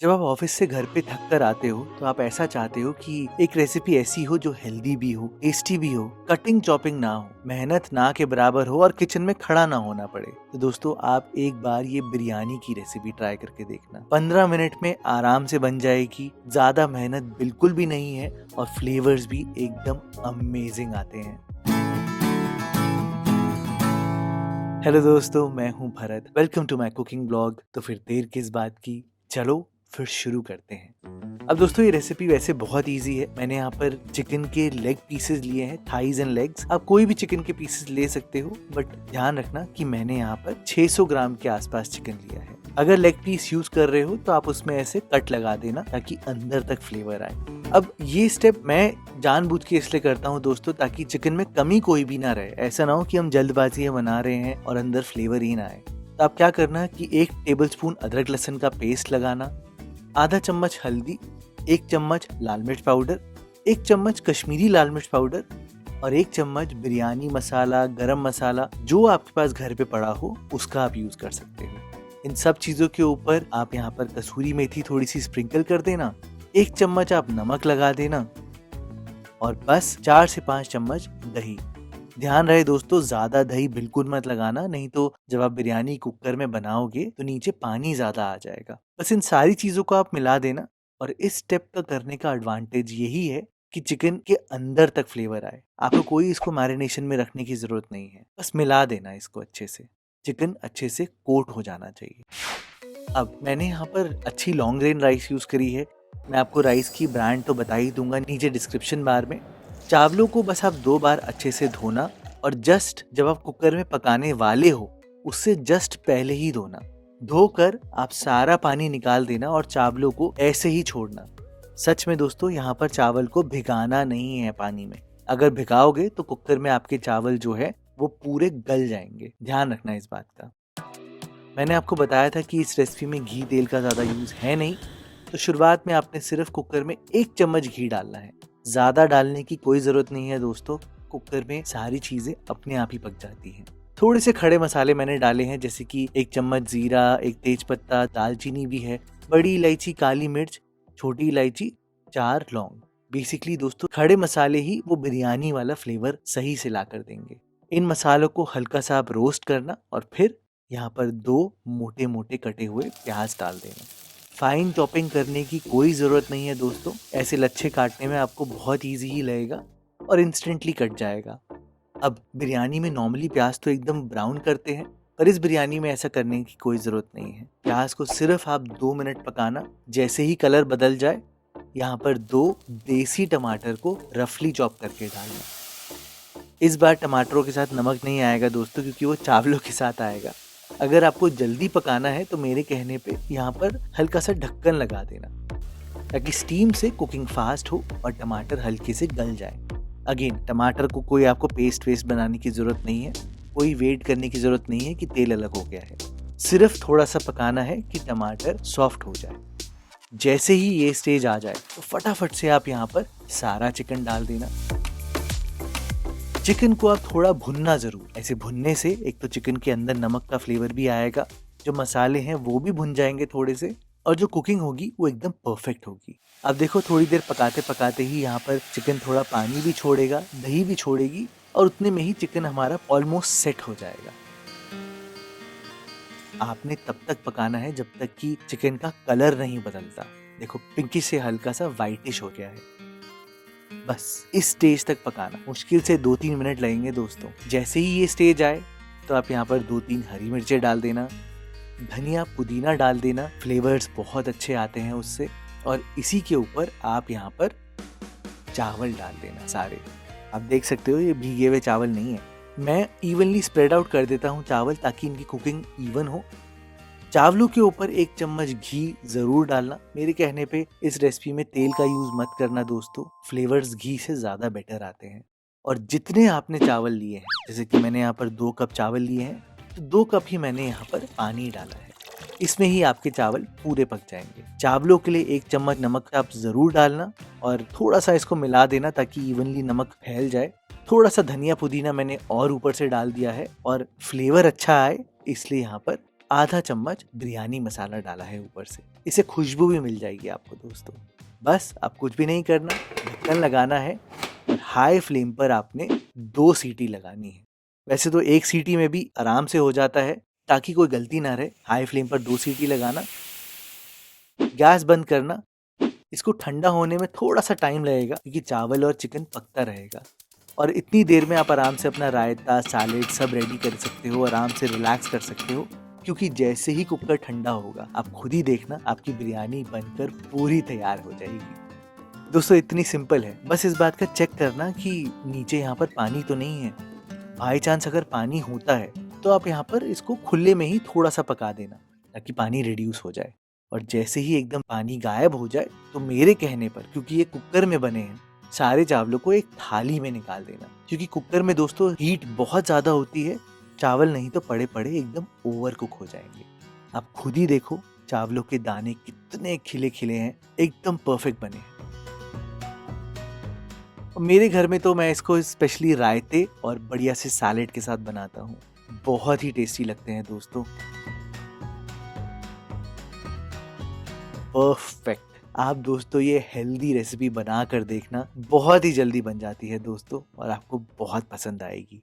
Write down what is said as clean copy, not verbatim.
जब आप ऑफिस से घर पे थक कर आते हो तो आप ऐसा चाहते हो कि एक रेसिपी ऐसी हो जो हेल्दी भी हो, टेस्टी भी हो, कटिंग चॉपिंग ना हो, मेहनत ना के बराबर हो और किचन में खड़ा ना होना पड़े। तो दोस्तों आप एक बार ये बिरयानी की रेसिपी ट्राई करके देखना। 15 मिनट में आराम से बन जाएगी, ज्यादा मेहनत बिल्कुल भी नहीं है और फ्लेवर्स भी एकदम अमेजिंग आते हैं। हेलो दोस्तों, मैं हूं Bharat. Welcome to my cooking blog. तो फिर देर किस बात की, चलो फिर शुरू करते हैं। अब दोस्तों ये रेसिपी वैसे बहुत इजी है। मैंने यहाँ पर चिकन के लेग पीसेस लिए हैं, थाइज एंड लेग्स। आप कोई भी चिकन के पीसेस ले सकते हो, बट ध्यान रखना कि मैंने यहाँ पर 600 ग्राम के आसपास चिकन लिया है। अगर लेग पीस यूज कर रहे हो तो आप उसमें ऐसे कट लगा देना ताकि अंदर तक फ्लेवर आए। अब ये स्टेप मैं जानबूझ के इसलिए करता हूँ दोस्तों, ताकि चिकन में कमी कोई भी ना रहे। ऐसा ना हो कि हम जल्दबाजी में बना रहे हैं और अंदर फ्लेवर ही ना आए। तो आप क्या करना कि 1 टेबलस्पून अदरक लहसुन का पेस्ट लगाना, आधा चम्मच हल्दी, 1 चम्मच लाल मिर्च पाउडर, 1 चम्मच कश्मीरी लाल मिर्च पाउडर और 1 चम्मच बिरयानी मसाला, गरम मसाला, जो आपके पास घर पे पड़ा हो उसका आप यूज कर सकते हो। इन सब चीजों के ऊपर आप यहाँ पर कसूरी मेथी थोड़ी सी स्प्रिंकल कर देना, 1 चम्मच आप नमक लगा देना और बस 4 से 5 चम्मच दही। ध्यान रहे दोस्तों, ज्यादा दही बिल्कुल मत लगाना, नहीं तो जब आप बिरयानी कुकर में बनाओगे तो नीचे पानी ज्यादा आ जाएगा। बस इन सारी चीजों को आप मिला देना। और इस स्टेप का करने का एडवांटेज यही है कि चिकन के अंदर तक फ्लेवर आए। आपको कोई इसको मैरिनेशन में रखने की जरूरत नहीं है, बस मिला देना इसको अच्छे से। चिकन अच्छे से कोट हो जाना चाहिए। अब मैंने यहाँ पर अच्छी लॉन्ग ग्रेन राइस यूज करी है। मैं आपको राइस की ब्रांड तो बता ही दूंगा नीचे डिस्क्रिप्शन बार में। चावलों को बस आप 2 बार अच्छे से धोना और जस्ट जब आप कुकर में पकाने वाले हो उससे जस्ट पहले ही धोना। धोकर आप सारा पानी निकाल देना और चावलों को ऐसे ही छोड़ना। सच में दोस्तों यहाँ पर चावल को भिगाना नहीं है पानी में। अगर भिगाओगे तो कुकर में आपके चावल जो है वो पूरे गल जाएंगे। ध्यान रखना इस बात का। मैंने आपको बताया था कि इस रेसिपी में घी तेल का ज़्यादा यूज़ है नहीं, तो शुरुआत में आपने सिर्फ कुकर में 1 चम्मच घी डालना है। ज़्यादा डालने की कोई ज़रूरत नहीं है दोस्तों, कुकर में सारी चीज़ें अपने आप ही पक जाती हैं। थोड़े से खड़े मसाले मैंने डाले हैं, जैसे कि 1 चम्मच जीरा, 1 तेज पत्ता, दालचीनी भी है, बड़ी इलायची, काली मिर्च, छोटी इलायची, 4 लौंग। बेसिकली दोस्तों खड़े मसाले ही वो बिरयानी वाला फ्लेवर सही से ला कर देंगे। इन मसालों को हल्का सा आप रोस्ट करना और फिर यहाँ पर 2 मोटे मोटे कटे हुए प्याज डाल देना। फाइन चॉपिंग करने की कोई ज़रूरत नहीं है दोस्तों, ऐसे लच्छे काटने में आपको बहुत इजी ही लगेगा और इंस्टेंटली कट जाएगा। अब बिरयानी में नॉर्मली प्याज तो एकदम ब्राउन करते हैं, पर इस बिरयानी में ऐसा करने की कोई ज़रूरत नहीं है। प्याज को सिर्फ आप 2 मिनट पकाना। जैसे ही कलर बदल जाए यहाँ पर 2 देसी टमाटर को रफली चॉप करके डालना। इस बार टमाटरों के साथ नमक नहीं आएगा दोस्तों, क्योंकि वो चावलों के साथ आएगा। अगर आपको जल्दी पकाना है तो मेरे कहने पे यहाँ पर हल्का सा ढक्कन लगा देना, ताकि स्टीम से कुकिंग फास्ट हो और टमाटर हल्के से गल जाए। अगेन टमाटर को कोई आपको पेस्ट बनाने की ज़रूरत नहीं है, कोई वेट करने की ज़रूरत नहीं है कि तेल अलग हो गया है। सिर्फ थोड़ा सा पकाना है कि टमाटर सॉफ्ट हो जाए। जैसे ही ये स्टेज आ जाए तो फटाफट से आप यहाँ पर सारा चिकन डाल देना। चिकन को आप थोड़ा भुनना जरूर। ऐसे भुनने से एक तो चिकन के अंदर नमक का फ्लेवर भी आएगा, जो मसाले हैं वो भी भुन जाएंगे थोड़े से, और जो कुकिंग होगी वो एकदम परफेक्ट होगी। अब देखो थोड़ी देर पकाते पकाते ही यहाँ पर चिकन थोड़ा पानी भी छोड़ेगा, दही भी छोड़ेगी और उतने में ही चिकन हमारा ऑलमोस्ट सेट हो जाएगा। आपने तब तक पकाना है जब तक कि चिकन का कलर नहीं बदलता। देखो पिंकी से हल्का सा वाइटिश हो गया है। बस इस स्टेज तक पकाना। मुश्किल से 2-3 मिनट लगेंगे दोस्तों। जैसे ही ये स्टेज आए तो आप यहाँ पर 2-3 हरी मिर्चें डाल देना, धनिया पुदीना डाल देना, फ्लेवर्स बहुत अच्छे आते हैं उससे। और इसी के ऊपर आप यहाँ पर चावल डाल देना सारे। आप देख सकते हो ये भीगे हुए चावल नहीं है, मैं इवनली स्प्रेड आउट कर देता हूँ चावल, ताकि इनकी कुकिंग इवन हो। चावलों के ऊपर 1 चम्मच घी जरूर डालना। मेरे कहने पे इस रेसिपी में तेल का यूज मत करना दोस्तों, फ्लेवर्स घी से ज्यादा बेटर आते हैं। और जितने आपने चावल लिए हैं, जैसे कि मैंने यहाँ पर 2 कप चावल लिए हैं, तो 2 कप ही मैंने यहाँ पर पानी डाला है। इसमें ही आपके चावल पूरे पक जाएंगे। चावलों के लिए 1 चम्मच नमक आप जरूर डालना और थोड़ा सा इसको मिला देना ताकि इवनली नमक फैल जाए। थोड़ा सा धनिया पुदीना मैंने और ऊपर से डाल दिया है, और फ्लेवर अच्छा आए इसलिए यहाँ पर आधा चम्मच बिरयानी मसाला डाला है ऊपर से। इससे खुशबू भी मिल जाएगी आपको दोस्तों। बस अब कुछ भी नहीं करना, ढक्कन लगाना है और हाई फ्लेम पर आपने 2 सीटी लगानी है। वैसे तो 1 सीटी में भी आराम से हो जाता है, ताकि कोई गलती ना रहे। हाई फ्लेम पर 2 सीटी लगाना, गैस बंद करना। इसको ठंडा होने में थोड़ा सा टाइम लगेगा, क्योंकि चावल और चिकन पकता रहेगा। और इतनी देर में आप आराम से अपना रायता, सैलेड सब रेडी कर सकते हो, आराम से रिलैक्स कर सकते हो। क्योंकि जैसे ही कुकर ठंडा होगा, आप खुद ही देखना आपकी बिरयानी बनकर पूरी तैयार हो जाएगी। दोस्तों इतनी सिंपल है, बस इस बात का चेक करना कि नीचे यहाँ पर पानी तो नहीं है। बाई चांस अगर पानी होता है तो आप यहाँ पर इसको खुले में ही थोड़ा सा पका देना, ताकि पानी रिड्यूस हो जाए। और जैसे ही एकदम पानी गायब हो जाए तो मेरे कहने पर, क्योंकि ये कुकर में बने हैं, सारे चावलों को एक थाली में निकाल देना। क्योंकि कुकर में दोस्तों हीट बहुत ज़्यादा होती है, चावल नहीं तो पड़े पड़े एकदम ओवर कुक हो जाएंगे। आप खुद ही देखो चावलों के दाने कितने खिले खिले हैं, एकदम परफेक्ट बने हैं। और मेरे घर में तो मैं इसको स्पेशली रायते और बढ़िया से सैलेड के साथ बनाता हूँ। बहुत ही टेस्टी लगते हैं दोस्तों। परफेक्ट। आप दोस्तों ये हेल्दी रेसिपी बना कर देखना, बहुत ही जल्दी बन जाती है दोस्तों, और आपको बहुत पसंद आएगी।